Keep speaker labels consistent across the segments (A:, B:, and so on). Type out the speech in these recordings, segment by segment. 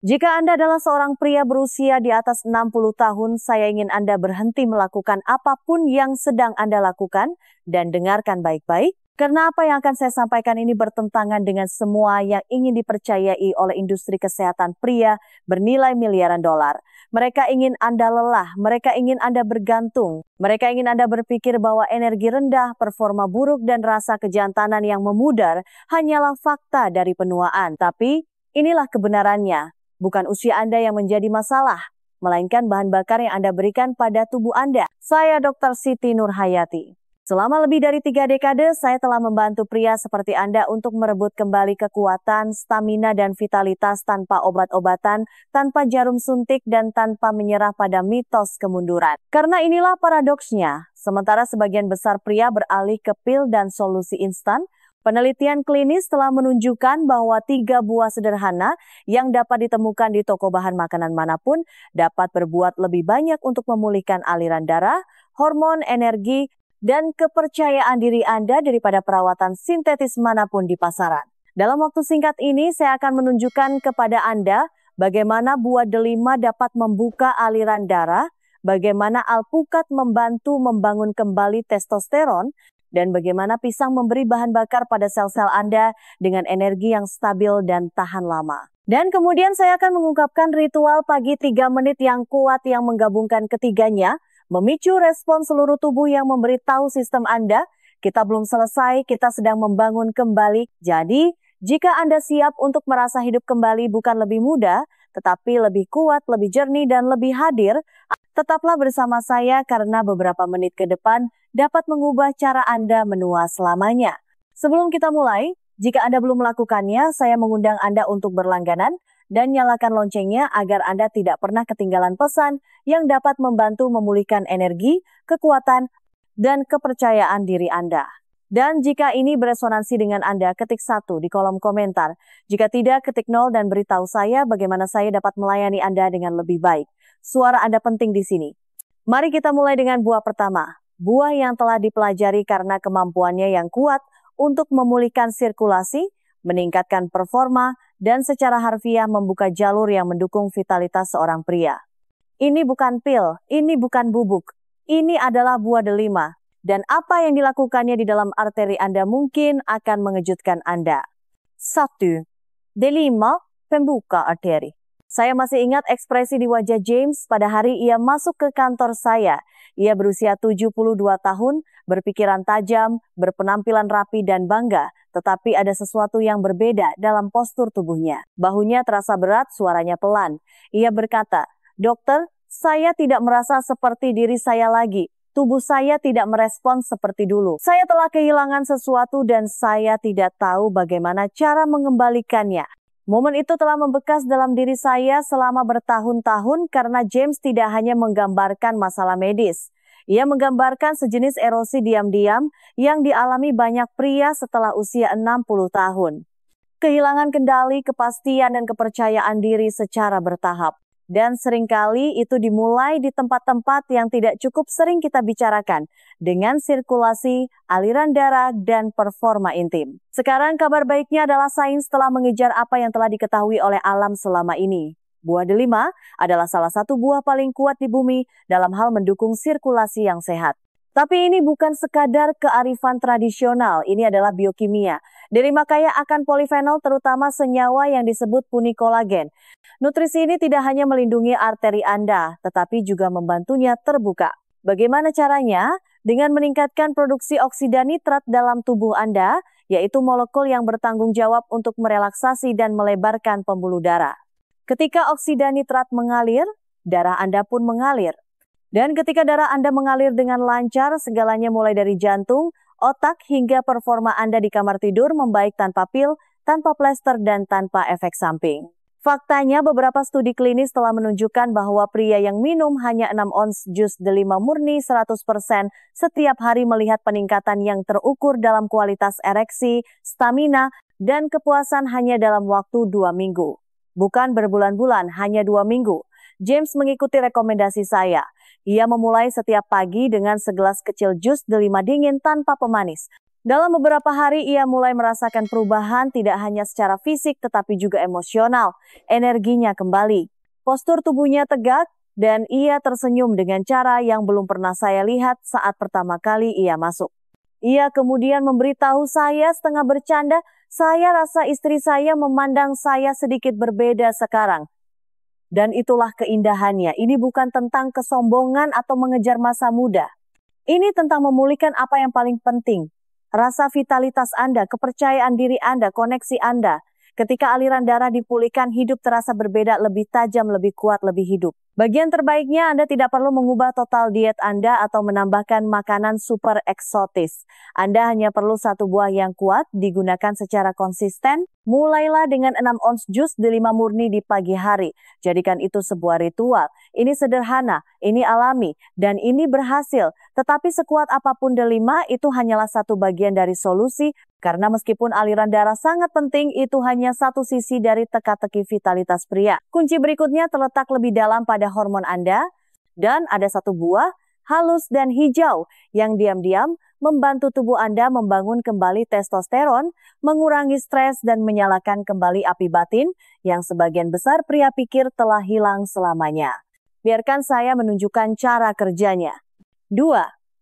A: Jika Anda adalah seorang pria berusia di atas 60 tahun, saya ingin Anda berhenti melakukan apapun yang sedang Anda lakukan dan dengarkan baik-baik. Karena apa yang akan saya sampaikan ini bertentangan dengan semua yang ingin dipercayai oleh industri kesehatan pria bernilai miliaran dolar. Mereka ingin Anda lelah, mereka ingin Anda bergantung, mereka ingin Anda berpikir bahwa energi rendah, performa buruk, dan rasa kejantanan yang memudar hanyalah fakta dari penuaan. Tapi inilah kebenarannya. Bukan usia Anda yang menjadi masalah, melainkan bahan bakar yang Anda berikan pada tubuh Anda. Saya Dr. Siti Nurhayati. Selama lebih dari 3 dekade, saya telah membantu pria seperti Anda untuk merebut kembali kekuatan, stamina, dan vitalitas tanpa obat-obatan, tanpa jarum suntik, dan tanpa menyerah pada mitos kemunduran. Karena inilah paradoksnya, sementara sebagian besar pria beralih ke pil dan solusi instan, penelitian klinis telah menunjukkan bahwa 3 buah sederhana yang dapat ditemukan di toko bahan makanan manapun dapat berbuat lebih banyak untuk memulihkan aliran darah, hormon, energi, dan kepercayaan diri Anda daripada perawatan sintetis manapun di pasaran. Dalam waktu singkat ini, saya akan menunjukkan kepada Anda bagaimana buah delima dapat membuka aliran darah, bagaimana alpukat membantu membangun kembali testosteron, dan bagaimana pisang memberi bahan bakar pada sel-sel Anda dengan energi yang stabil dan tahan lama. Dan kemudian saya akan mengungkapkan ritual pagi 3 menit yang kuat yang menggabungkan ketiganya, memicu respon seluruh tubuh yang memberitahu sistem Anda, kita belum selesai, kita sedang membangun kembali. Jadi, jika Anda siap untuk merasa hidup kembali bukan lebih mudah, tetapi lebih kuat, lebih jernih, dan lebih hadir, tetaplah bersama saya karena beberapa menit ke depan dapat mengubah cara Anda menua selamanya. Sebelum kita mulai, jika Anda belum melakukannya, saya mengundang Anda untuk berlangganan dan nyalakan loncengnya agar Anda tidak pernah ketinggalan pesan yang dapat membantu memulihkan energi, kekuatan, dan kepercayaan diri Anda. Dan jika ini beresonansi dengan Anda, ketik 1 di kolom komentar. Jika tidak, ketik 0 dan beritahu saya bagaimana saya dapat melayani Anda dengan lebih baik. Suara Anda penting di sini. Mari kita mulai dengan buah pertama. Buah yang telah dipelajari karena kemampuannya yang kuat untuk memulihkan sirkulasi, meningkatkan performa, dan secara harfiah membuka jalur yang mendukung vitalitas seorang pria. Ini bukan pil, ini bukan bubuk, ini adalah buah delima. Dan apa yang dilakukannya di dalam arteri Anda mungkin akan mengejutkan Anda. 1. Delima pembuka arteri. Saya masih ingat ekspresi di wajah James pada hari ia masuk ke kantor saya. Ia berusia 72 tahun, berpikiran tajam, berpenampilan rapi dan bangga. Tetapi ada sesuatu yang berbeda dalam postur tubuhnya. Bahunya terasa berat, suaranya pelan. Ia berkata, "Dokter, saya tidak merasa seperti diri saya lagi. Tubuh saya tidak merespons seperti dulu. Saya telah kehilangan sesuatu dan saya tidak tahu bagaimana cara mengembalikannya." Momen itu telah membekas dalam diri saya selama bertahun-tahun karena James tidak hanya menggambarkan masalah medis. Ia menggambarkan sejenis erosi diam-diam yang dialami banyak pria setelah usia 60 tahun. Kehilangan kendali, kepastian, dan kepercayaan diri secara bertahap. Dan seringkali itu dimulai di tempat-tempat yang tidak cukup sering kita bicarakan, dengan sirkulasi, aliran darah, dan performa intim. Sekarang kabar baiknya adalah sains telah mengejar apa yang telah diketahui oleh alam selama ini. Buah delima adalah salah satu buah paling kuat di bumi dalam hal mendukung sirkulasi yang sehat. Tapi ini bukan sekadar kearifan tradisional, ini adalah biokimia. Delima kaya akan polifenol terutama senyawa yang disebut punikolagen. Nutrisi ini tidak hanya melindungi arteri Anda, tetapi juga membantunya terbuka. Bagaimana caranya? Dengan meningkatkan produksi oksida nitrat dalam tubuh Anda, yaitu molekul yang bertanggung jawab untuk merelaksasi dan melebarkan pembuluh darah. Ketika oksida nitrat mengalir, darah Anda pun mengalir. Dan ketika darah Anda mengalir dengan lancar, segalanya mulai dari jantung, otak, hingga performa Anda di kamar tidur membaik tanpa pil, tanpa plester, dan tanpa efek samping. Faktanya, beberapa studi klinis telah menunjukkan bahwa pria yang minum hanya 6 ons jus delima murni 100% setiap hari melihat peningkatan yang terukur dalam kualitas ereksi, stamina, dan kepuasan hanya dalam waktu 2 minggu. Bukan berbulan-bulan, hanya 2 minggu. James mengikuti rekomendasi saya. Ia memulai setiap pagi dengan segelas kecil jus delima dingin tanpa pemanis. Dalam beberapa hari ia mulai merasakan perubahan tidak hanya secara fisik tetapi juga emosional. Energinya kembali. Postur tubuhnya tegak dan ia tersenyum dengan cara yang belum pernah saya lihat saat pertama kali ia masuk. Ia kemudian memberitahu saya setengah bercanda, saya rasa istri saya memandang saya sedikit berbeda sekarang. Dan itulah keindahannya. Ini bukan tentang kesombongan atau mengejar masa muda. Ini tentang memulihkan apa yang paling penting. Rasa vitalitas Anda, kepercayaan diri Anda, koneksi Anda. Ketika aliran darah dipulihkan, hidup terasa berbeda, lebih tajam, lebih kuat, lebih hidup. Bagian terbaiknya Anda tidak perlu mengubah total diet Anda atau menambahkan makanan super eksotis. Anda hanya perlu satu buah yang kuat, digunakan secara konsisten. Mulailah dengan 6 ons jus delima murni di pagi hari. Jadikan itu sebuah ritual. Ini sederhana, ini alami, dan ini berhasil. Tetapi sekuat apapun delima, itu hanyalah satu bagian dari solusi. Karena meskipun aliran darah sangat penting, itu hanya satu sisi dari teka-teki vitalitas pria. Kunci berikutnya terletak lebih dalam pada hormon Anda, dan ada satu buah, halus dan hijau, yang diam-diam membantu tubuh Anda membangun kembali testosteron, mengurangi stres dan menyalakan kembali api batin, yang sebagian besar pria pikir telah hilang selamanya. Biarkan saya menunjukkan cara kerjanya. 2.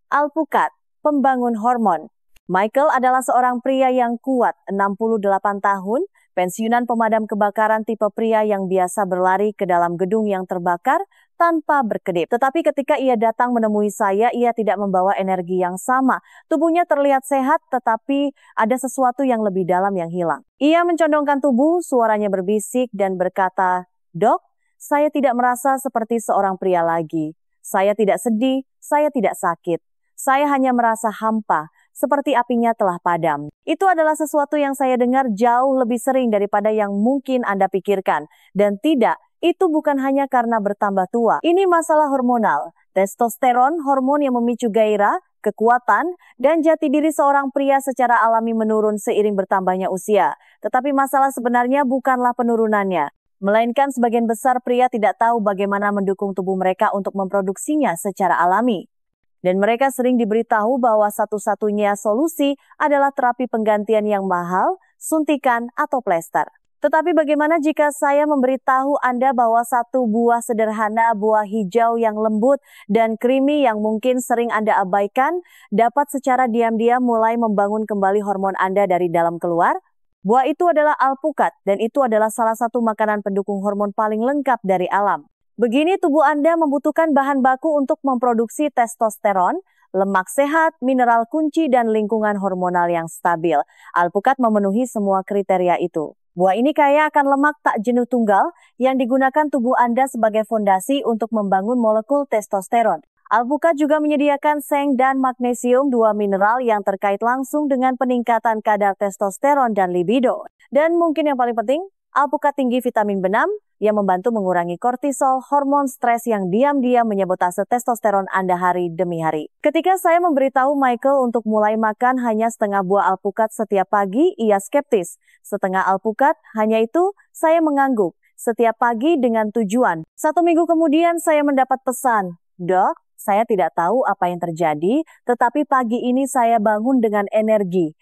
A: Alpukat, pembangun hormon. Michael adalah seorang pria yang kuat, 68 tahun, pensiunan pemadam kebakaran tipe pria yang biasa berlari ke dalam gedung yang terbakar tanpa berkedip. Tetapi ketika ia datang menemui saya, ia tidak membawa energi yang sama. Tubuhnya terlihat sehat, tetapi ada sesuatu yang lebih dalam yang hilang. Ia mencondongkan tubuh, suaranya berbisik dan berkata, "Dok, saya tidak merasa seperti seorang pria lagi. Saya tidak sedih, saya tidak sakit. Saya hanya merasa hampa. Seperti apinya telah padam." Itu adalah sesuatu yang saya dengar jauh lebih sering daripada yang mungkin Anda pikirkan. Dan tidak, itu bukan hanya karena bertambah tua. Ini masalah hormonal. Testosteron, hormon yang memicu gairah, kekuatan, dan jati diri seorang pria secara alami menurun seiring bertambahnya usia. Tetapi masalah sebenarnya bukanlah penurunannya. Melainkan sebagian besar pria tidak tahu bagaimana mendukung tubuh mereka untuk memproduksinya secara alami. Dan mereka sering diberitahu bahwa satu-satunya solusi adalah terapi penggantian yang mahal, suntikan, atau plester. Tetapi bagaimana jika saya memberitahu Anda bahwa satu buah sederhana, buah hijau yang lembut dan creamy yang mungkin sering Anda abaikan, dapat secara diam-diam mulai membangun kembali hormon Anda dari dalam keluar? Buah itu adalah alpukat, dan itu adalah salah satu makanan pendukung hormon paling lengkap dari alam. Begini tubuh Anda membutuhkan bahan baku untuk memproduksi testosteron, lemak sehat, mineral kunci, dan lingkungan hormonal yang stabil. Alpukat memenuhi semua kriteria itu. Buah ini kaya akan lemak tak jenuh tunggal yang digunakan tubuh Anda sebagai fondasi untuk membangun molekul testosteron. Alpukat juga menyediakan seng dan magnesium, dua mineral yang terkait langsung dengan peningkatan kadar testosteron dan libido. Dan mungkin yang paling penting, alpukat tinggi vitamin B6 yang membantu mengurangi kortisol, hormon stres yang diam-diam menyabotase testosteron Anda hari demi hari. Ketika saya memberitahu Michael untuk mulai makan hanya setengah buah alpukat setiap pagi, ia skeptis. Setengah alpukat, hanya itu, saya mengangguk. Setiap pagi dengan tujuan. 1 minggu kemudian saya mendapat pesan, "Dok, saya tidak tahu apa yang terjadi, tetapi pagi ini saya bangun dengan energi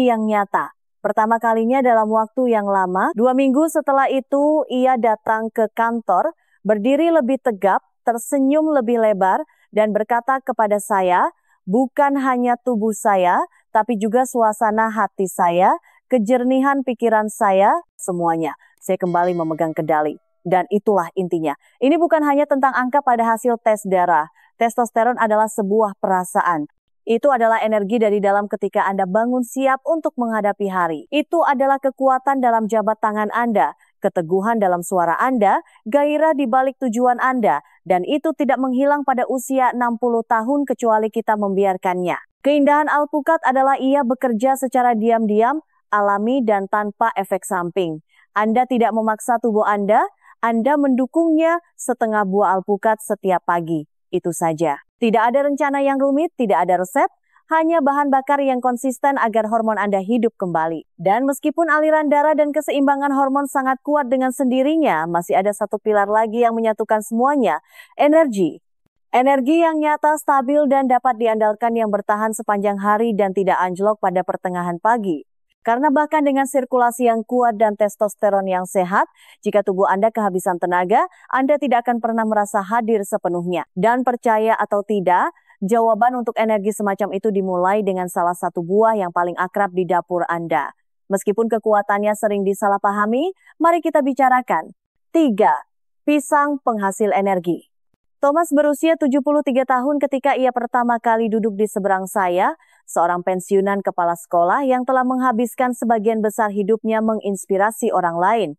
A: yang nyata." Pertama kalinya dalam waktu yang lama, 2 minggu setelah itu ia datang ke kantor, berdiri lebih tegap, tersenyum lebih lebar, dan berkata kepada saya, "Bukan hanya tubuh saya, tapi juga suasana hati saya, kejernihan pikiran saya, semuanya. Saya kembali memegang kendali." Dan itulah intinya. Ini bukan hanya tentang angka pada hasil tes darah. Testosteron adalah sebuah perasaan. Itu adalah energi dari dalam ketika Anda bangun siap untuk menghadapi hari. Itu adalah kekuatan dalam jabat tangan Anda, keteguhan dalam suara Anda, gairah di balik tujuan Anda, dan itu tidak menghilang pada usia 60 tahun kecuali kita membiarkannya. Keindahan alpukat adalah ia bekerja secara diam-diam, alami, dan tanpa efek samping. Anda tidak memaksa tubuh Anda mendukungnya setengah buah alpukat setiap pagi. Itu saja. Tidak ada rencana yang rumit, tidak ada resep, hanya bahan bakar yang konsisten agar hormon Anda hidup kembali. Dan meskipun aliran darah dan keseimbangan hormon sangat kuat dengan sendirinya, masih ada satu pilar lagi yang menyatukan semuanya, energi. Energi yang nyata, stabil, dan dapat diandalkan yang bertahan sepanjang hari dan tidak anjlok pada pertengahan pagi. Karena bahkan dengan sirkulasi yang kuat dan testosteron yang sehat, jika tubuh Anda kehabisan tenaga, Anda tidak akan pernah merasa hadir sepenuhnya. Dan percaya atau tidak, jawaban untuk energi semacam itu dimulai dengan salah satu buah yang paling akrab di dapur Anda. Meskipun kekuatannya sering disalahpahami, mari kita bicarakan. 3. Pisang penghasil energi. Thomas berusia 73 tahun ketika ia pertama kali duduk di seberang saya, seorang pensiunan kepala sekolah yang telah menghabiskan sebagian besar hidupnya menginspirasi orang lain.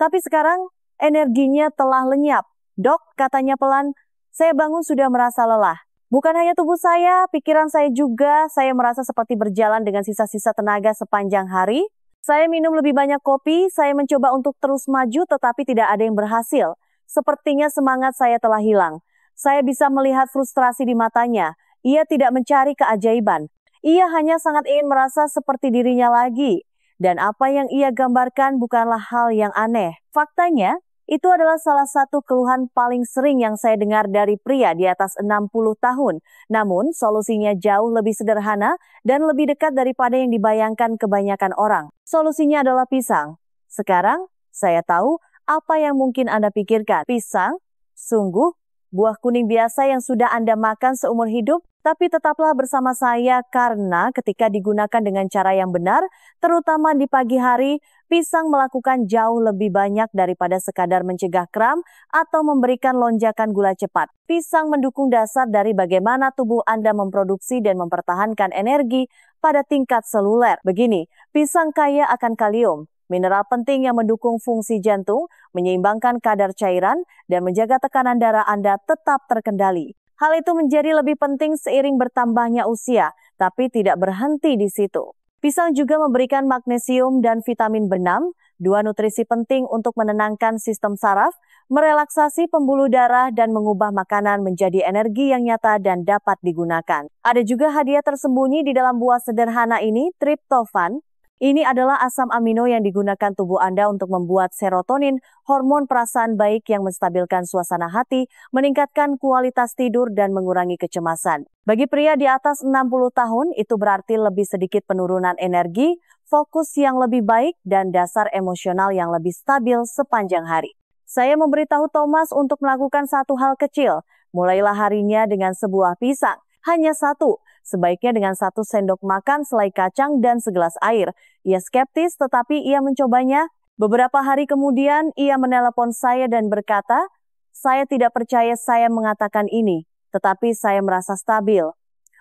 A: Tapi sekarang, energinya telah lenyap. Dok, katanya pelan, saya bangun sudah merasa lelah. Bukan hanya tubuh saya, pikiran saya juga, saya merasa seperti berjalan dengan sisa-sisa tenaga sepanjang hari. Saya minum lebih banyak kopi, saya mencoba untuk terus maju tetapi tidak ada yang berhasil. Sepertinya semangat saya telah hilang. Saya bisa melihat frustrasi di matanya. Ia tidak mencari keajaiban. Ia hanya sangat ingin merasa seperti dirinya lagi. Dan apa yang ia gambarkan bukanlah hal yang aneh. Faktanya, itu adalah salah satu keluhan paling sering yang saya dengar dari pria di atas 60 tahun. Namun, solusinya jauh lebih sederhana dan lebih dekat daripada yang dibayangkan kebanyakan orang. Solusinya adalah pisang. Sekarang, saya tahu apa yang mungkin Anda pikirkan. Pisang? Sungguh? Buah kuning biasa yang sudah Anda makan seumur hidup, tapi tetaplah bersama saya karena ketika digunakan dengan cara yang benar, terutama di pagi hari, pisang melakukan jauh lebih banyak daripada sekadar mencegah kram atau memberikan lonjakan gula cepat. Pisang mendukung dasar dari bagaimana tubuh Anda memproduksi dan mempertahankan energi pada tingkat seluler. Begini, pisang kaya akan kalium, mineral penting yang mendukung fungsi jantung, menyeimbangkan kadar cairan, dan menjaga tekanan darah Anda tetap terkendali. Hal itu menjadi lebih penting seiring bertambahnya usia, tapi tidak berhenti di situ. Pisang juga memberikan magnesium dan vitamin B6, dua nutrisi penting untuk menenangkan sistem saraf, merelaksasi pembuluh darah, dan mengubah makanan menjadi energi yang nyata dan dapat digunakan. Ada juga hadiah tersembunyi di dalam buah sederhana ini, triptofan. Ini adalah asam amino yang digunakan tubuh Anda untuk membuat serotonin, hormon perasaan baik yang menstabilkan suasana hati, meningkatkan kualitas tidur, dan mengurangi kecemasan. Bagi pria di atas 60 tahun, itu berarti lebih sedikit penurunan energi, fokus yang lebih baik, dan dasar emosional yang lebih stabil sepanjang hari. Saya memberitahu Thomas untuk melakukan satu hal kecil. Mulailah harinya dengan sebuah pisang. Hanya satu. Sebaiknya dengan 1 sendok makan selai kacang dan segelas air. Ia skeptis tetapi ia mencobanya. Beberapa hari kemudian ia menelepon saya dan berkata, "Saya tidak percaya saya mengatakan ini, tetapi saya merasa stabil.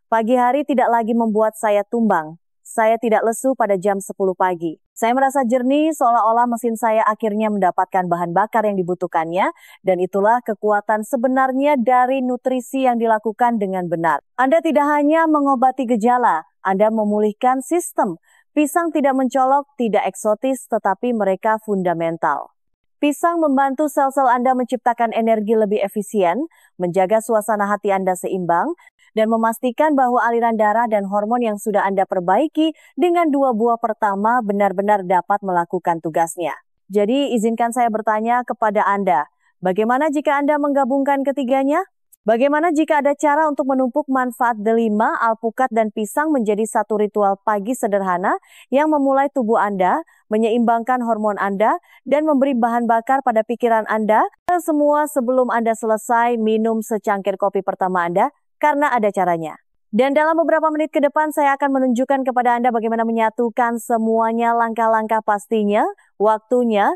A: Pagi hari tidak lagi membuat saya tumbang. Saya tidak lesu pada jam 10 pagi. Saya merasa jernih seolah-olah mesin saya akhirnya mendapatkan bahan bakar yang dibutuhkannya dan itulah kekuatan sebenarnya dari nutrisi yang dilakukan dengan benar. Anda tidak hanya mengobati gejala, Anda memulihkan sistem. Pisang tidak mencolok, tidak eksotis, tetapi mereka fundamental. Pisang membantu sel-sel Anda menciptakan energi lebih efisien, menjaga suasana hati Anda seimbang, dan memastikan bahwa aliran darah dan hormon yang sudah Anda perbaiki dengan 2 buah pertama benar-benar dapat melakukan tugasnya. Jadi, izinkan saya bertanya kepada Anda, bagaimana jika Anda menggabungkan ketiganya? Bagaimana jika ada cara untuk menumpuk manfaat delima, alpukat, dan pisang menjadi satu ritual pagi sederhana yang memulai tubuh Anda, menyeimbangkan hormon Anda, dan memberi bahan bakar pada pikiran Anda, semua sebelum Anda selesai minum secangkir kopi pertama Anda, karena ada caranya. Dan dalam beberapa menit ke depan saya akan menunjukkan kepada Anda bagaimana menyatukan semuanya langkah-langkah pastinya, waktunya,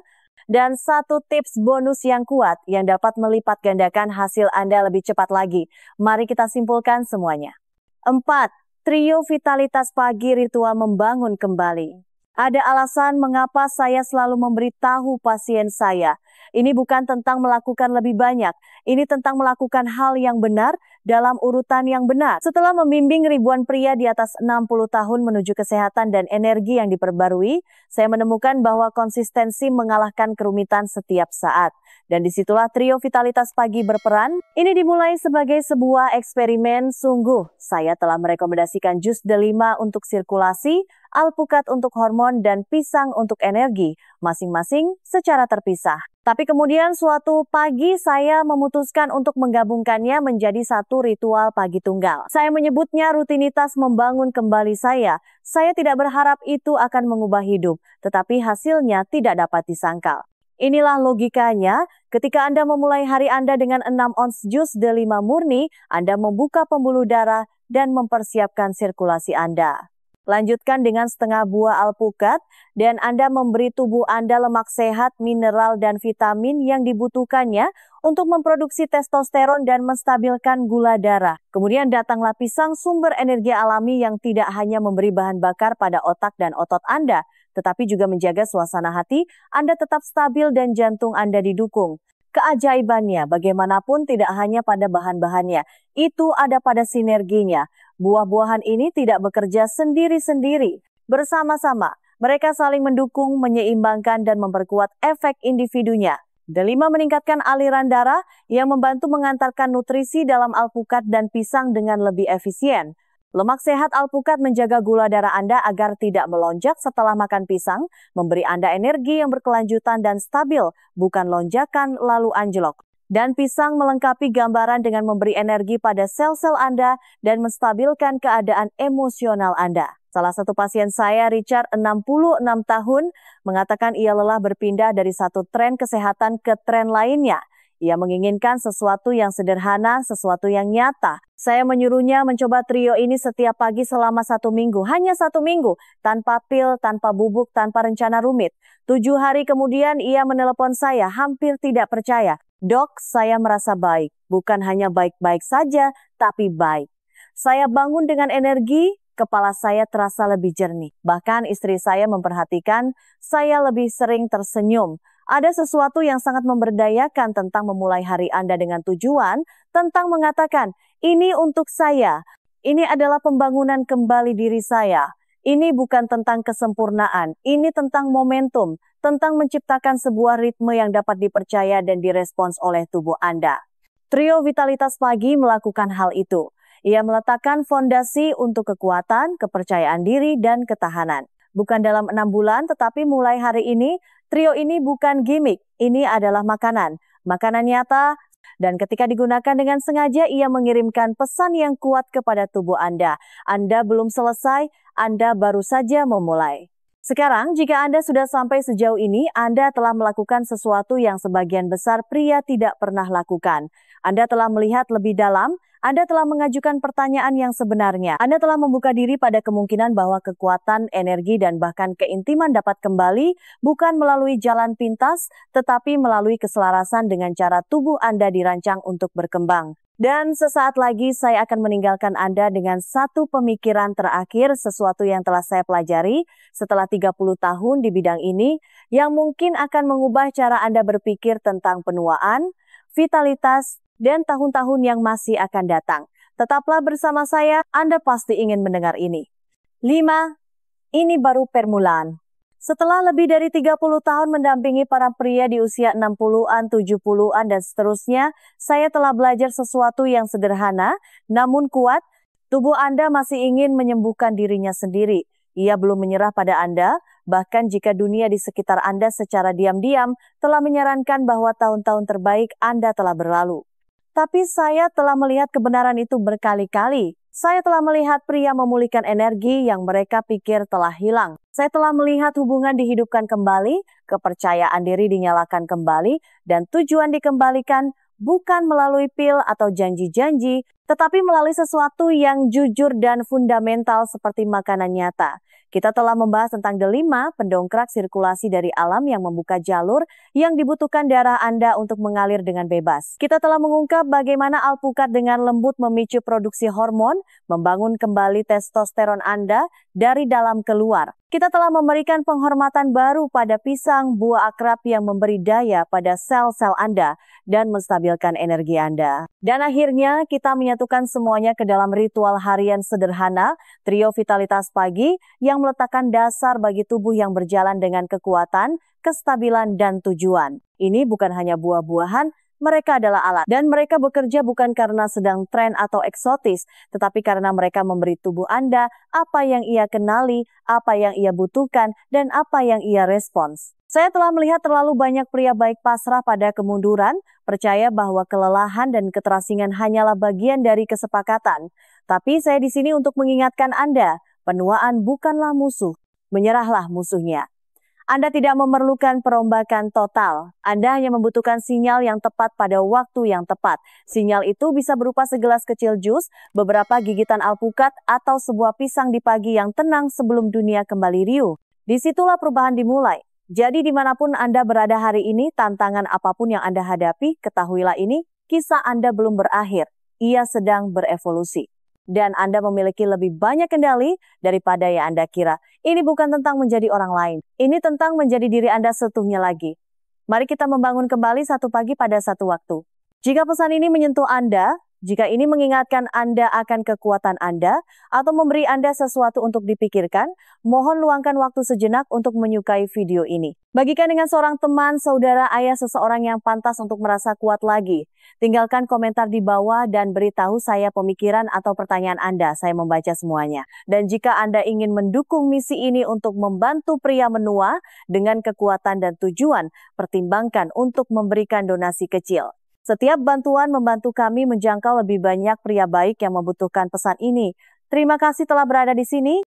A: dan satu tips bonus yang kuat yang dapat melipat gandakan hasil Anda lebih cepat lagi. Mari kita simpulkan semuanya. 4. Trio vitalitas pagi ritual membangun kembali. Ada alasan mengapa saya selalu memberitahu pasien saya. Ini bukan tentang melakukan lebih banyak. Ini tentang melakukan hal yang benar dalam urutan yang benar. Setelah membimbing ribuan pria di atas 60 tahun menuju kesehatan dan energi yang diperbarui, saya menemukan bahwa konsistensi mengalahkan kerumitan setiap saat. Dan disitulah trio vitalitas pagi berperan. Ini dimulai sebagai sebuah eksperimen sungguh. Saya telah merekomendasikan jus delima untuk sirkulasi, alpukat untuk hormon, dan pisang untuk energi, masing-masing secara terpisah. Tapi kemudian suatu pagi saya memutuskan untuk menggabungkannya menjadi satu ritual pagi tunggal. Saya menyebutnya rutinitas membangun kembali saya. Saya tidak berharap itu akan mengubah hidup, tetapi hasilnya tidak dapat disangkal. Inilah logikanya, ketika Anda memulai hari Anda dengan 6 ons jus delima murni, Anda membuka pembuluh darah dan mempersiapkan sirkulasi Anda. Lanjutkan dengan setengah buah alpukat dan Anda memberi tubuh Anda lemak sehat, mineral, dan vitamin yang dibutuhkannya untuk memproduksi testosteron dan menstabilkan gula darah. Kemudian datanglah pisang, sumber energi alami yang tidak hanya memberi bahan bakar pada otak dan otot Anda, tetapi juga menjaga suasana hati Anda tetap stabil dan jantung Anda didukung. Keajaibannya, bagaimanapun tidak hanya pada bahan-bahannya, itu ada pada sinerginya. Buah-buahan ini tidak bekerja sendiri-sendiri. Bersama-sama, mereka saling mendukung, menyeimbangkan, dan memperkuat efek individunya. Delima meningkatkan aliran darah yang membantu mengantarkan nutrisi dalam alpukat dan pisang dengan lebih efisien. Lemak sehat alpukat menjaga gula darah Anda agar tidak melonjak setelah makan pisang, memberi Anda energi yang berkelanjutan dan stabil, bukan lonjakan lalu anjlok. Dan pisang melengkapi gambaran dengan memberi energi pada sel-sel Anda dan menstabilkan keadaan emosional Anda. Salah satu pasien saya, Richard, 66 tahun, mengatakan ia lelah berpindah dari satu tren kesehatan ke tren lainnya. Ia menginginkan sesuatu yang sederhana, sesuatu yang nyata. Saya menyuruhnya mencoba trio ini setiap pagi selama 1 minggu. Hanya 1 minggu, tanpa pil, tanpa bubuk, tanpa rencana rumit. 7 hari kemudian ia menelepon saya, hampir tidak percaya. Dok, saya merasa baik. Bukan hanya baik-baik saja, tapi baik. Saya bangun dengan energi, kepala saya terasa lebih jernih. Bahkan istri saya memperhatikan, saya lebih sering tersenyum. Ada sesuatu yang sangat memberdayakan tentang memulai hari Anda dengan tujuan, tentang mengatakan, ini untuk saya, ini adalah pembangunan kembali diri saya. Ini bukan tentang kesempurnaan, ini tentang momentum, tentang menciptakan sebuah ritme yang dapat dipercaya dan direspons oleh tubuh Anda. Trio Vitalitas Pagi melakukan hal itu. Ia meletakkan fondasi untuk kekuatan, kepercayaan diri, dan ketahanan. Bukan dalam 6 bulan, tetapi mulai hari ini, trio ini bukan gimmick, ini adalah makanan. Makanan nyata, dan ketika digunakan dengan sengaja, ia mengirimkan pesan yang kuat kepada tubuh Anda. Anda belum selesai, Anda baru saja memulai. Sekarang, jika Anda sudah sampai sejauh ini, Anda telah melakukan sesuatu yang sebagian besar pria tidak pernah lakukan. Anda telah melihat lebih dalam, Anda telah mengajukan pertanyaan yang sebenarnya. Anda telah membuka diri pada kemungkinan bahwa kekuatan, energi, dan bahkan keintiman dapat kembali bukan melalui jalan pintas, tetapi melalui keselarasan dengan cara tubuh Anda dirancang untuk berkembang. Dan sesaat lagi saya akan meninggalkan Anda dengan satu pemikiran terakhir, sesuatu yang telah saya pelajari setelah 30 tahun di bidang ini, yang mungkin akan mengubah cara Anda berpikir tentang penuaan, vitalitas, dan tahun-tahun yang masih akan datang. Tetaplah bersama saya, Anda pasti ingin mendengar ini. 5. Ini baru permulaan. Setelah lebih dari 30 tahun mendampingi para pria di usia 60-an, 70-an, dan seterusnya, saya telah belajar sesuatu yang sederhana, namun kuat. Tubuh Anda masih ingin menyembuhkan dirinya sendiri. Ia belum menyerah pada Anda, bahkan jika dunia di sekitar Anda secara diam-diam telah menyarankan bahwa tahun-tahun terbaik Anda telah berlalu. Tapi saya telah melihat kebenaran itu berkali-kali. Saya telah melihat pria memulihkan energi yang mereka pikir telah hilang. Saya telah melihat hubungan dihidupkan kembali, kepercayaan diri dinyalakan kembali, dan tujuan dikembalikan bukan melalui pil atau janji-janji, tetapi melalui sesuatu yang jujur dan fundamental seperti makanan nyata. Kita telah membahas tentang delima, pendongkrak sirkulasi dari alam yang membuka jalur yang dibutuhkan darah Anda untuk mengalir dengan bebas. Kita telah mengungkap bagaimana alpukat dengan lembut memicu produksi hormon, membangun kembali testosteron Anda dari dalam keluar. Kita telah memberikan penghormatan baru pada pisang, buah akrab yang memberi daya pada sel-sel Anda dan menstabilkan energi Anda. Dan akhirnya kita menyatukan semuanya ke dalam ritual harian sederhana, trio vitalitas pagi yang meletakkan dasar bagi tubuh yang berjalan dengan kekuatan, kestabilan, dan tujuan. Ini bukan hanya buah-buahan, Mereka adalah alat, dan mereka bekerja bukan karena sedang tren atau eksotis, tetapi karena mereka memberi tubuh Anda apa yang ia kenali, apa yang ia butuhkan, dan apa yang ia respons. Saya telah melihat terlalu banyak pria baik pasrah pada kemunduran, percaya bahwa kelelahan dan keterasingan hanyalah bagian dari kesepakatan. Tapi saya di sini untuk mengingatkan Anda, penuaan bukanlah musuh, menyerahlah musuhnya. Anda tidak memerlukan perombakan total. Anda hanya membutuhkan sinyal yang tepat pada waktu yang tepat. Sinyal itu bisa berupa segelas kecil jus, beberapa gigitan alpukat, atau sebuah pisang di pagi yang tenang sebelum dunia kembali riuh. Disitulah perubahan dimulai. Jadi dimanapun Anda berada hari ini, tantangan apapun yang Anda hadapi, ketahuilah ini, kisah Anda belum berakhir. Ia sedang berevolusi. Dan Anda memiliki lebih banyak kendali daripada yang Anda kira. Ini bukan tentang menjadi orang lain. Ini tentang menjadi diri Anda seutuhnya lagi. Mari kita membangun kembali satu pagi pada satu waktu. Jika pesan ini menyentuh Anda, jika ini mengingatkan Anda akan kekuatan Anda, atau memberi Anda sesuatu untuk dipikirkan, mohon luangkan waktu sejenak untuk menyukai video ini. Bagikan dengan seorang teman, saudara, ayah, seseorang yang pantas untuk merasa kuat lagi. Tinggalkan komentar di bawah dan beritahu saya pemikiran atau pertanyaan Anda. Saya membaca semuanya. Dan jika Anda ingin mendukung misi ini untuk membantu pria menua dengan kekuatan dan tujuan, pertimbangkan untuk memberikan donasi kecil. Setiap bantuan membantu kami menjangkau lebih banyak pria baik yang membutuhkan pesan ini. Terima kasih telah berada di sini.